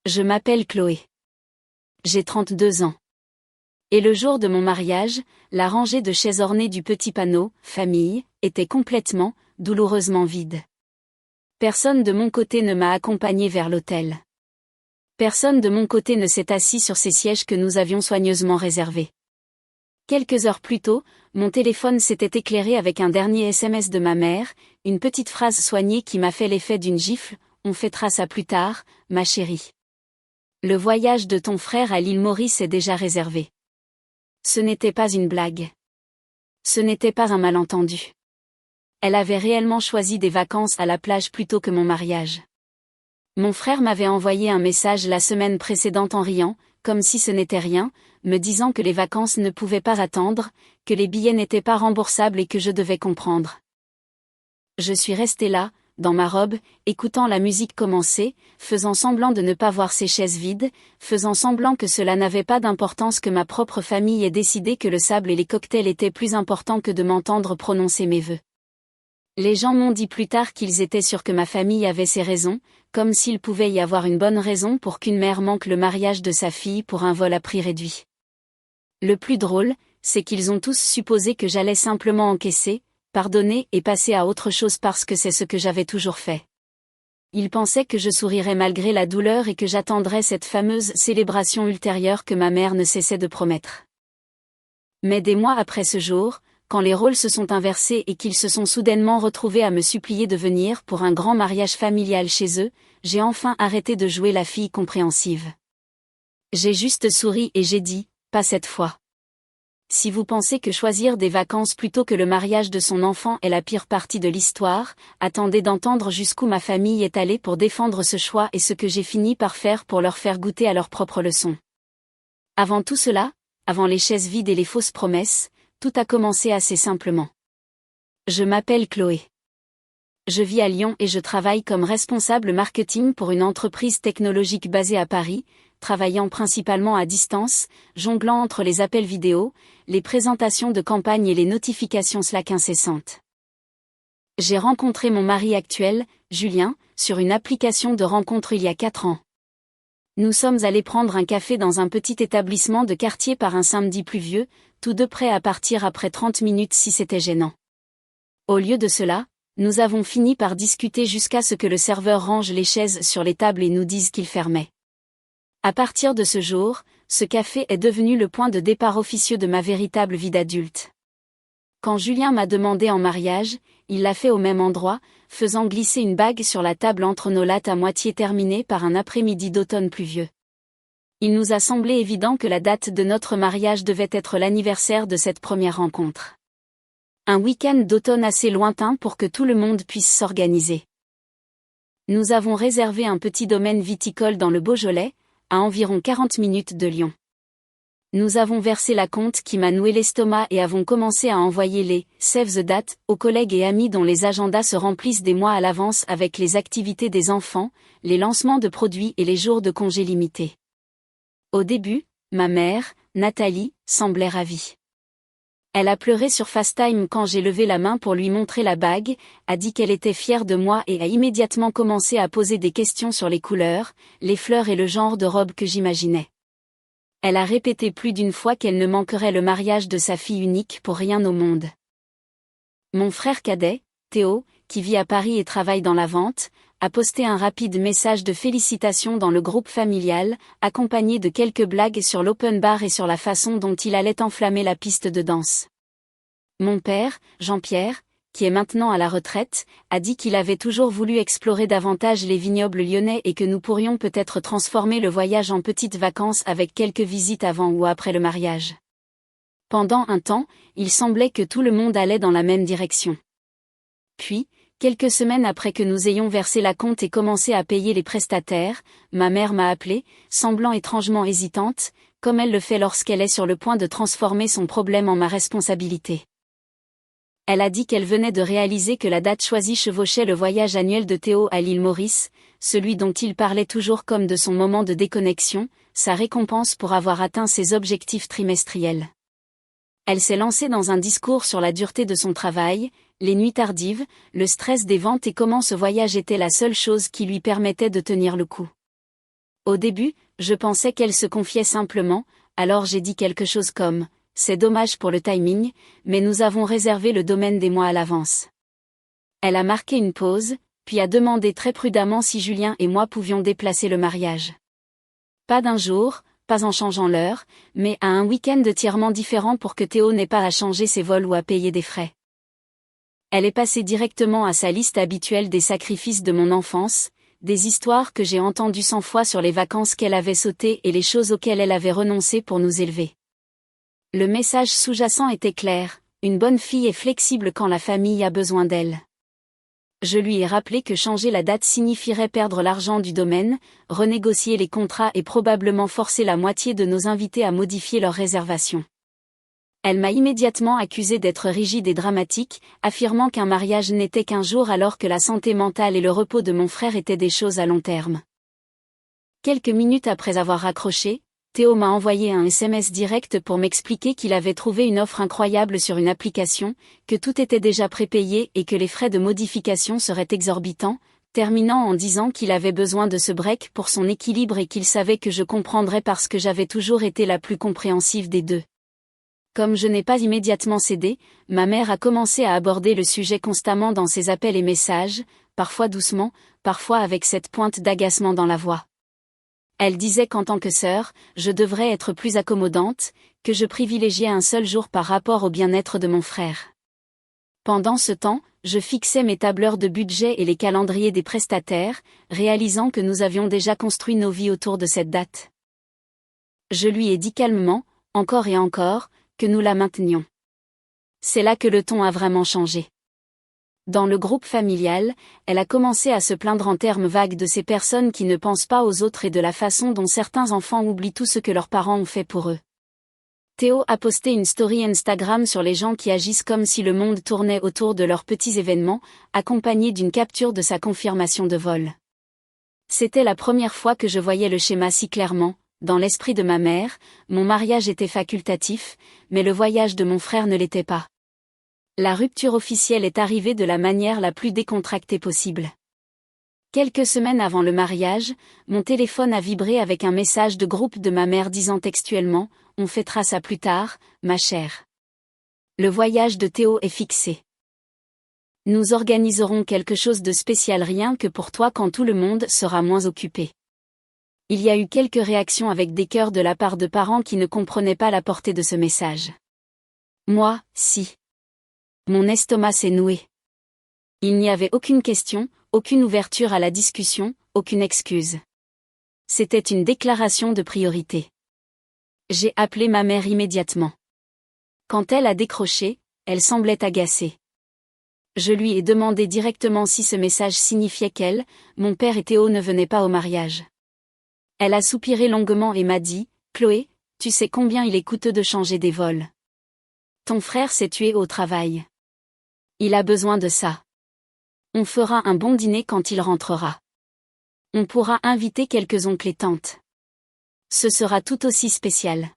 Je m'appelle Chloé. J'ai 32 ans. Et le jour de mon mariage, la rangée de chaises ornées du petit panneau « Famille » était complètement, douloureusement vide. Personne de mon côté ne m'a accompagnée vers l'autel. Personne de mon côté ne s'est assis sur ces sièges que nous avions soigneusement réservés. Quelques heures plus tôt, mon téléphone s'était éclairé avec un dernier SMS de ma mère, une petite phrase soignée qui m'a fait l'effet d'une gifle « On fêtera ça plus tard, ma chérie. Le voyage de ton frère à l'île Maurice est déjà réservé. » Ce n'était pas une blague. Ce n'était pas un malentendu. Elle avait réellement choisi des vacances à la plage plutôt que mon mariage. Mon frère m'avait envoyé un message la semaine précédente en riant, comme si ce n'était rien, me disant que les vacances ne pouvaient pas attendre, que les billets n'étaient pas remboursables et que je devais comprendre. Je suis restée là, dans ma robe, écoutant la musique commencer, faisant semblant de ne pas voir ces chaises vides, faisant semblant que cela n'avait pas d'importance, que ma propre famille ait décidé que le sable et les cocktails étaient plus importants que de m'entendre prononcer mes vœux. Les gens m'ont dit plus tard qu'ils étaient sûrs que ma famille avait ses raisons, comme s'il pouvait y avoir une bonne raison pour qu'une mère manque le mariage de sa fille pour un vol à prix réduit. Le plus drôle, c'est qu'ils ont tous supposé que j'allais simplement encaisser, pardonner et passer à autre chose parce que c'est ce que j'avais toujours fait. Ils pensaient que je sourirais malgré la douleur et que j'attendrais cette fameuse célébration ultérieure que ma mère ne cessait de promettre. Mais des mois après ce jour, quand les rôles se sont inversés et qu'ils se sont soudainement retrouvés à me supplier de venir pour un grand mariage familial chez eux, j'ai enfin arrêté de jouer la fille compréhensive. J'ai juste souri et j'ai dit, pas cette fois. Si vous pensez que choisir des vacances plutôt que le mariage de son enfant est la pire partie de l'histoire, attendez d'entendre jusqu'où ma famille est allée pour défendre ce choix et ce que j'ai fini par faire pour leur faire goûter à leur propre leçon. Avant tout cela, avant les chaises vides et les fausses promesses, tout a commencé assez simplement. Je m'appelle Chloé. Je vis à Lyon et je travaille comme responsable marketing pour une entreprise technologique basée à Paris, travaillant principalement à distance, jonglant entre les appels vidéo, les présentations de campagne et les notifications Slack incessantes. J'ai rencontré mon mari actuel, Julien, sur une application de rencontre il y a 4 ans. Nous sommes allés prendre un café dans un petit établissement de quartier par un samedi pluvieux, tous deux prêts à partir après 30 minutes si c'était gênant. Au lieu de cela, nous avons fini par discuter jusqu'à ce que le serveur range les chaises sur les tables et nous dise qu'il fermait. À partir de ce jour, ce café est devenu le point de départ officieux de ma véritable vie d'adulte. Quand Julien m'a demandé en mariage, il l'a fait au même endroit, faisant glisser une bague sur la table entre nos lattes à moitié terminées par un après-midi d'automne pluvieux. Il nous a semblé évident que la date de notre mariage devait être l'anniversaire de cette première rencontre. Un week-end d'automne assez lointain pour que tout le monde puisse s'organiser. Nous avons réservé un petit domaine viticole dans le Beaujolais, à environ 40 minutes de Lyon. Nous avons versé la compte qui m'a noué l'estomac et avons commencé à envoyer les « save the date » aux collègues et amis dont les agendas se remplissent des mois à l'avance avec les activités des enfants, les lancements de produits et les jours de congés limités. Au début, ma mère, Nathalie, semblait ravie. Elle a pleuré sur FaceTime quand j'ai levé la main pour lui montrer la bague, a dit qu'elle était fière de moi et a immédiatement commencé à poser des questions sur les couleurs, les fleurs et le genre de robe que j'imaginais. Elle a répété plus d'une fois qu'elle ne manquerait le mariage de sa fille unique pour rien au monde. Mon frère cadet, Théo, qui vit à Paris et travaille dans la vente, a posté un rapide message de félicitations dans le groupe familial, accompagné de quelques blagues sur l'open bar et sur la façon dont il allait enflammer la piste de danse. Mon père, Jean-Pierre, qui est maintenant à la retraite, a dit qu'il avait toujours voulu explorer davantage les vignobles lyonnais et que nous pourrions peut-être transformer le voyage en petites vacances avec quelques visites avant ou après le mariage. Pendant un temps, il semblait que tout le monde allait dans la même direction. Puis, quelques semaines après que nous ayons versé la compte et commencé à payer les prestataires, ma mère m'a appelée, semblant étrangement hésitante, comme elle le fait lorsqu'elle est sur le point de transformer son problème en ma responsabilité. Elle a dit qu'elle venait de réaliser que la date choisie chevauchait le voyage annuel de Théo à l'île Maurice, celui dont il parlait toujours comme de son moment de déconnexion, sa récompense pour avoir atteint ses objectifs trimestriels. Elle s'est lancée dans un discours sur la dureté de son travail, les nuits tardives, le stress des ventes et comment ce voyage était la seule chose qui lui permettait de tenir le coup. Au début, je pensais qu'elle se confiait simplement, alors j'ai dit quelque chose comme « C'est dommage pour le timing, mais nous avons réservé le domaine des mois à l'avance. » Elle a marqué une pause, puis a demandé très prudemment si Julien et moi pouvions déplacer le mariage. Pas d'un jour, pas en changeant l'heure, mais à un week-end entièrement différent pour que Théo n'ait pas à changer ses vols ou à payer des frais. Elle est passée directement à sa liste habituelle des sacrifices de mon enfance, des histoires que j'ai entendues 100 fois sur les vacances qu'elle avait sautées et les choses auxquelles elle avait renoncé pour nous élever. Le message sous-jacent était clair, une bonne fille est flexible quand la famille a besoin d'elle. Je lui ai rappelé que changer la date signifierait perdre l'argent du domaine, renégocier les contrats et probablement forcer la moitié de nos invités à modifier leurs réservations. Elle m'a immédiatement accusé d'être rigide et dramatique, affirmant qu'un mariage n'était qu'un jour alors que la santé mentale et le repos de mon frère étaient des choses à long terme. Quelques minutes après avoir raccroché, Théo m'a envoyé un SMS direct pour m'expliquer qu'il avait trouvé une offre incroyable sur une application, que tout était déjà prépayé et que les frais de modification seraient exorbitants, terminant en disant qu'il avait besoin de ce break pour son équilibre et qu'il savait que je comprendrais parce que j'avais toujours été la plus compréhensive des deux. Comme je n'ai pas immédiatement cédé, ma mère a commencé à aborder le sujet constamment dans ses appels et messages, parfois doucement, parfois avec cette pointe d'agacement dans la voix. Elle disait qu'en tant que sœur, je devrais être plus accommodante, que je privilégiais un seul jour par rapport au bien-être de mon frère. Pendant ce temps, je fixais mes tableurs de budget et les calendriers des prestataires, réalisant que nous avions déjà construit nos vies autour de cette date. Je lui ai dit calmement, encore et encore, que nous la maintenions. C'est là que le ton a vraiment changé. Dans le groupe familial, elle a commencé à se plaindre en termes vagues de ces personnes qui ne pensent pas aux autres et de la façon dont certains enfants oublient tout ce que leurs parents ont fait pour eux. Théo a posté une story Instagram sur les gens qui agissent comme si le monde tournait autour de leurs petits événements, accompagnée d'une capture de sa confirmation de vol. C'était la première fois que je voyais le schéma si clairement. Dans l'esprit de ma mère, mon mariage était facultatif, mais le voyage de mon frère ne l'était pas. La rupture officielle est arrivée de la manière la plus décontractée possible. Quelques semaines avant le mariage, mon téléphone a vibré avec un message de groupe de ma mère disant textuellement « On fêtera ça plus tard, ma chère. Le voyage de Théo est fixé. Nous organiserons quelque chose de spécial rien que pour toi quand tout le monde sera moins occupé. » Il y a eu quelques réactions avec des cœurs de la part de parents qui ne comprenaient pas la portée de ce message. Moi, si. Mon estomac s'est noué. Il n'y avait aucune question, aucune ouverture à la discussion, aucune excuse. C'était une déclaration de priorité. J'ai appelé ma mère immédiatement. Quand elle a décroché, elle semblait agacée. Je lui ai demandé directement si ce message signifiait qu'elle, mon père et Théo ne venaient pas au mariage. Elle a soupiré longuement et m'a dit « Chloé, tu sais combien il est coûteux de changer des vols. Ton frère s'est tué au travail. Il a besoin de ça. On fera un bon dîner quand il rentrera. On pourra inviter quelques oncles et tantes. Ce sera tout aussi spécial. »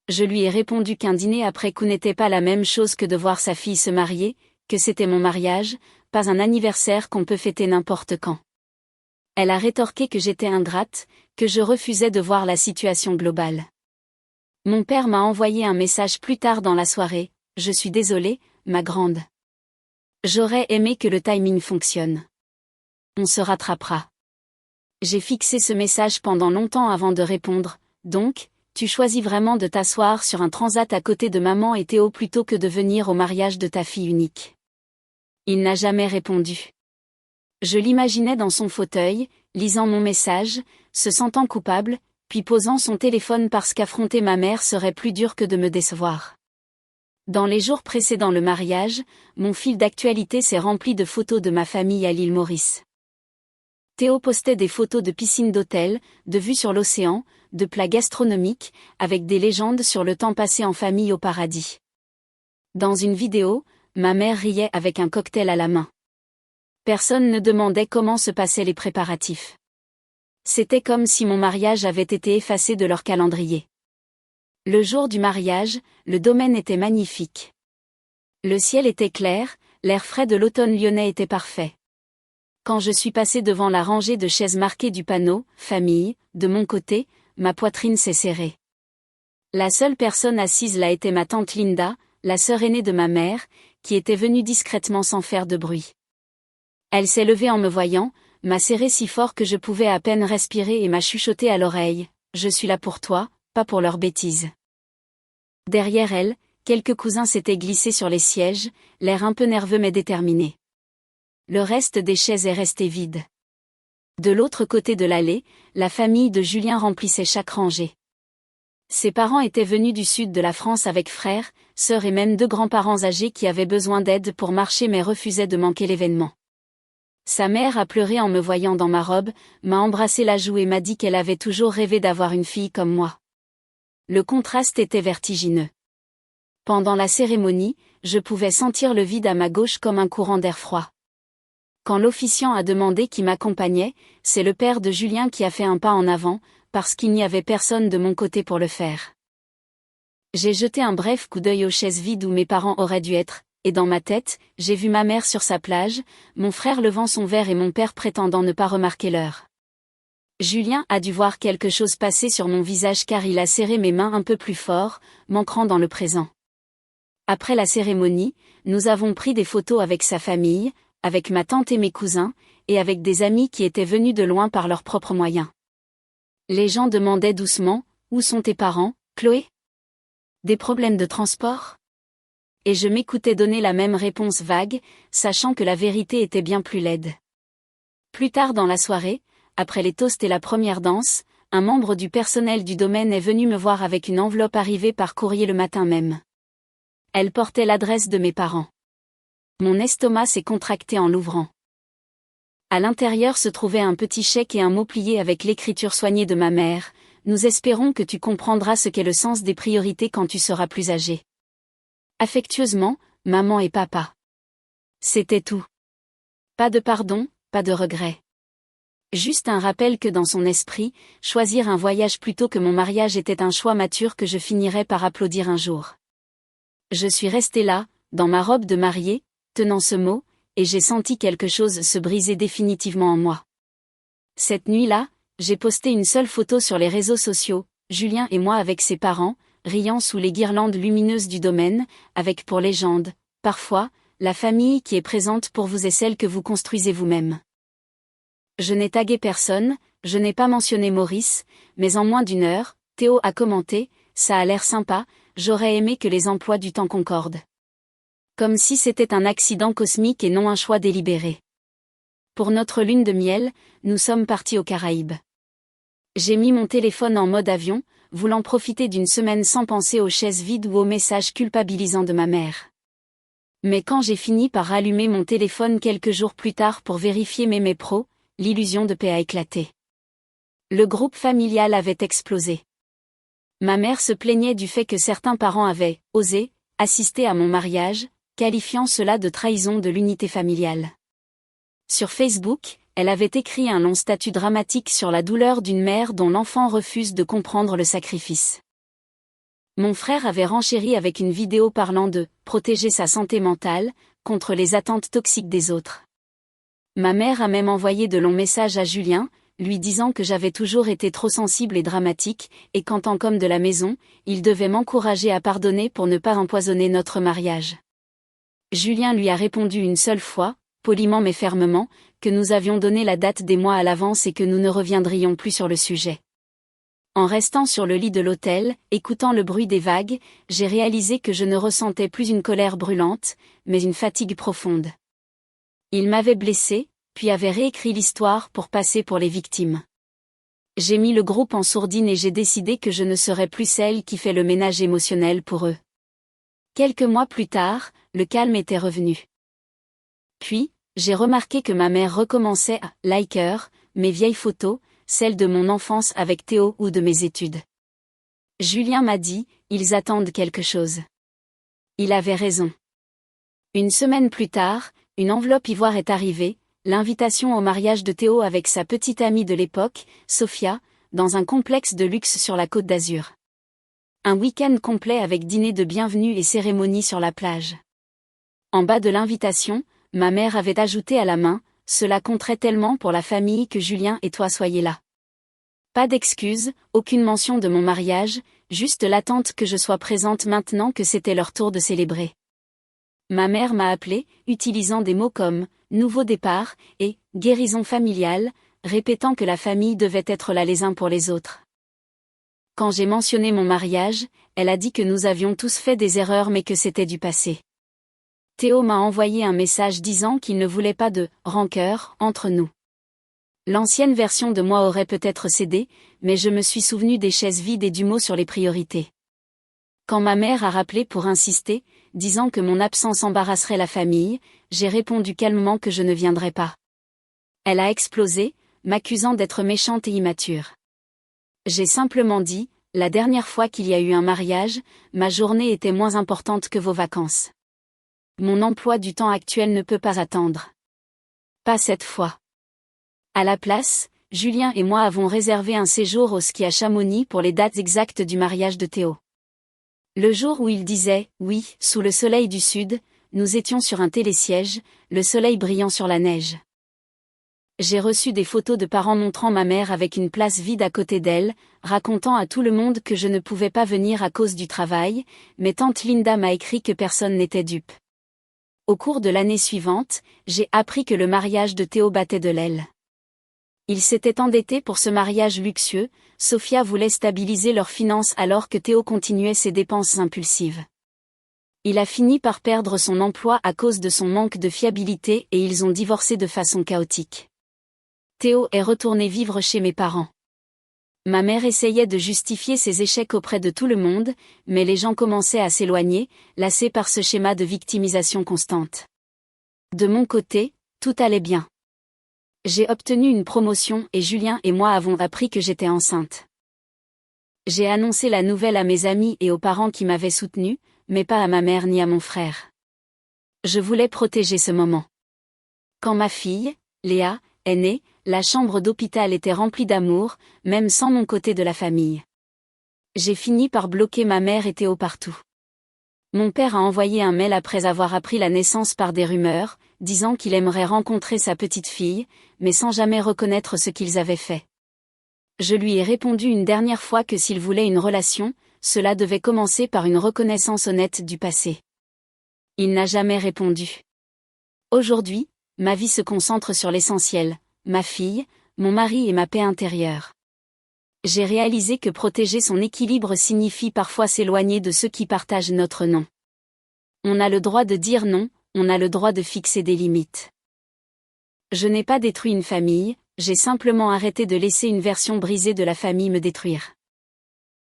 Je lui ai répondu qu'un dîner après coup n'était pas la même chose que de voir sa fille se marier, que c'était mon mariage, pas un anniversaire qu'on peut fêter n'importe quand. Elle a rétorqué que j'étais ingrate, que je refusais de voir la situation globale. Mon père m'a envoyé un message plus tard dans la soirée, « Je suis désolé, ma grande. J'aurais aimé que le timing fonctionne. On se rattrapera. » J'ai fixé ce message pendant longtemps avant de répondre, « Donc, tu choisis vraiment de t'asseoir sur un transat à côté de maman et Théo plutôt que de venir au mariage de ta fille unique. » Il n'a jamais répondu. Je l'imaginais dans son fauteuil, lisant mon message, se sentant coupable, puis posant son téléphone parce qu'affronter ma mère serait plus dur que de me décevoir. Dans les jours précédant le mariage, mon fil d'actualité s'est rempli de photos de ma famille à l'île Maurice. Théo postait des photos de piscines d'hôtel, de vues sur l'océan, de plats gastronomiques, avec des légendes sur le temps passé en famille au paradis. Dans une vidéo, ma mère riait avec un cocktail à la main. Personne ne demandait comment se passaient les préparatifs. C'était comme si mon mariage avait été effacé de leur calendrier. Le jour du mariage, le domaine était magnifique. Le ciel était clair, l'air frais de l'automne lyonnais était parfait. Quand je suis passée devant la rangée de chaises marquées du panneau « Famille », de mon côté, ma poitrine s'est serrée. La seule personne assise là était ma tante Linda, la sœur aînée de ma mère, qui était venue discrètement sans faire de bruit. Elle s'est levée en me voyant, m'a serré si fort que je pouvais à peine respirer et m'a chuchoté à l'oreille « Je suis là pour toi, pas pour leurs bêtises ». Derrière elle, quelques cousins s'étaient glissés sur les sièges, l'air un peu nerveux mais déterminé. Le reste des chaises est resté vide. De l'autre côté de l'allée, la famille de Julien remplissait chaque rangée. Ses parents étaient venus du sud de la France avec frères, sœurs et même 2 grands-parents âgés qui avaient besoin d'aide pour marcher mais refusaient de manquer l'événement. Sa mère a pleuré en me voyant dans ma robe, m'a embrassé la joue et m'a dit qu'elle avait toujours rêvé d'avoir une fille comme moi. Le contraste était vertigineux. Pendant la cérémonie, je pouvais sentir le vide à ma gauche comme un courant d'air froid. Quand l'officiant a demandé qui m'accompagnait, c'est le père de Julien qui a fait un pas en avant, parce qu'il n'y avait personne de mon côté pour le faire. J'ai jeté un bref coup d'œil aux chaises vides où mes parents auraient dû être, et dans ma tête, j'ai vu ma mère sur sa plage, mon frère levant son verre et mon père prétendant ne pas remarquer l'heure. Julien a dû voir quelque chose passer sur mon visage car il a serré mes mains un peu plus fort, m'ancrant dans le présent. Après la cérémonie, nous avons pris des photos avec sa famille, avec ma tante et mes cousins, et avec des amis qui étaient venus de loin par leurs propres moyens. Les gens demandaient doucement « Où sont tes parents, Chloé ? Des problèmes de transport ?» Et je m'écoutais donner la même réponse vague, sachant que la vérité était bien plus laide. Plus tard dans la soirée, après les toasts et la première danse, un membre du personnel du domaine est venu me voir avec une enveloppe arrivée par courrier le matin même. Elle portait l'adresse de mes parents. Mon estomac s'est contracté en l'ouvrant. À l'intérieur se trouvait un petit chèque et un mot plié avec l'écriture soignée de ma mère. Nous espérons que tu comprendras ce qu'est le sens des priorités quand tu seras plus âgé. Affectueusement, maman et papa. C'était tout. Pas de pardon, pas de regret. Juste un rappel que dans son esprit, choisir un voyage plutôt que mon mariage était un choix mature que je finirais par applaudir un jour. Je suis restée là, dans ma robe de mariée, tenant ce mot, et j'ai senti quelque chose se briser définitivement en moi. Cette nuit-là, j'ai posté une seule photo sur les réseaux sociaux, Julien et moi avec ses parents, riant sous les guirlandes lumineuses du domaine, avec pour légende, parfois, la famille qui est présente pour vous est celle que vous construisez vous-même. Je n'ai tagué personne, je n'ai pas mentionné Maurice, mais en moins d'1 heure, Théo a commenté, ça a l'air sympa, j'aurais aimé que les emplois du temps concordent. Comme si c'était un accident cosmique et non un choix délibéré. Pour notre lune de miel, nous sommes partis aux Caraïbes. J'ai mis mon téléphone en mode avion, voulant profiter d'une semaine sans penser aux chaises vides ou aux messages culpabilisants de ma mère. Mais quand j'ai fini par rallumer mon téléphone quelques jours plus tard pour vérifier mes mails pro, l'illusion de paix a éclaté. Le groupe familial avait explosé. Ma mère se plaignait du fait que certains parents avaient osé assister à mon mariage, qualifiant cela de trahison de l'unité familiale. Sur Facebook, elle avait écrit un long statut dramatique sur la douleur d'une mère dont l'enfant refuse de comprendre le sacrifice. Mon frère avait renchéri avec une vidéo parlant de « protéger sa santé mentale » contre les attentes toxiques des autres. Ma mère a même envoyé de longs messages à Julien, lui disant que j'avais toujours été trop sensible et dramatique, et qu'en tant qu'homme de la maison, il devait m'encourager à pardonner pour ne pas empoisonner notre mariage. Julien lui a répondu une seule fois, poliment mais fermement, que nous avions donné la date des mois à l'avance et que nous ne reviendrions plus sur le sujet. En restant sur le lit de l'hôtel, écoutant le bruit des vagues, j'ai réalisé que je ne ressentais plus une colère brûlante, mais une fatigue profonde. Il m'avait blessé, puis avait réécrit l'histoire pour passer pour les victimes. J'ai mis le groupe en sourdine et j'ai décidé que je ne serais plus celle qui fait le ménage émotionnel pour eux. Quelques mois plus tard, le calme était revenu. Puis, j'ai remarqué que ma mère recommençait à « liker » mes vieilles photos, celles de mon enfance avec Théo ou de mes études. Julien m'a dit, ils attendent quelque chose. Il avait raison. Une semaine plus tard, une enveloppe ivoire est arrivée, l'invitation au mariage de Théo avec sa petite amie de l'époque, Sophia, dans un complexe de luxe sur la Côte d'Azur. Un week-end complet avec dîner de bienvenue et cérémonie sur la plage. En bas de l'invitation, ma mère avait ajouté à la main, cela compterait tellement pour la famille que Julien et toi soyez là. Pas d'excuses, aucune mention de mon mariage, juste l'attente que je sois présente maintenant que c'était leur tour de célébrer. Ma mère m'a appelé, utilisant des mots comme « nouveau départ » et « guérison familiale », répétant que la famille devait être là les uns pour les autres. Quand j'ai mentionné mon mariage, elle a dit que nous avions tous fait des erreurs mais que c'était du passé. Théo m'a envoyé un message disant qu'il ne voulait pas de « rancœur » entre nous. L'ancienne version de moi aurait peut-être cédé, mais je me suis souvenu des chaises vides et du mot sur les priorités. Quand ma mère a rappelé pour insister, disant que mon absence embarrasserait la famille, j'ai répondu calmement que je ne viendrais pas. Elle a explosé, m'accusant d'être méchante et immature. J'ai simplement dit, la dernière fois qu'il y a eu un mariage, ma journée était moins importante que vos vacances. Mon emploi du temps actuel ne peut pas attendre. Pas cette fois. À la place, Julien et moi avons réservé un séjour au ski à Chamonix pour les dates exactes du mariage de Théo. Le jour où il disait « oui » sous le soleil du sud, nous étions sur un télésiège, le soleil brillant sur la neige. J'ai reçu des photos de parents montrant ma mère avec une place vide à côté d'elle, racontant à tout le monde que je ne pouvais pas venir à cause du travail, mais tante Linda m'a écrit que personne n'était dupe. Au cours de l'année suivante, j'ai appris que le mariage de Théo battait de l'aile. Ils s'étaient endettés pour ce mariage luxueux, Sophia voulait stabiliser leurs finances alors que Théo continuait ses dépenses impulsives. Il a fini par perdre son emploi à cause de son manque de fiabilité et ils ont divorcé de façon chaotique. Théo est retourné vivre chez mes parents. Ma mère essayait de justifier ses échecs auprès de tout le monde, mais les gens commençaient à s'éloigner, lassés par ce schéma de victimisation constante. De mon côté, tout allait bien. J'ai obtenu une promotion et Julien et moi avons appris que j'étais enceinte. J'ai annoncé la nouvelle à mes amis et aux parents qui m'avaient soutenue, mais pas à ma mère ni à mon frère. Je voulais protéger ce moment. Quand ma fille, Léa, est née, la chambre d'hôpital était remplie d'amour, même sans mon côté de la famille. J'ai fini par bloquer ma mère et Théo partout. Mon père a envoyé un mail après avoir appris la naissance par des rumeurs, disant qu'il aimerait rencontrer sa petite fille, mais sans jamais reconnaître ce qu'ils avaient fait. Je lui ai répondu une dernière fois que s'il voulait une relation, cela devait commencer par une reconnaissance honnête du passé. Il n'a jamais répondu. Aujourd'hui, ma vie se concentre sur l'essentiel, ma fille, mon mari et ma paix intérieure. J'ai réalisé que protéger son équilibre signifie parfois s'éloigner de ceux qui partagent notre nom. On a le droit de dire non, on a le droit de fixer des limites. Je n'ai pas détruit une famille, j'ai simplement arrêté de laisser une version brisée de la famille me détruire.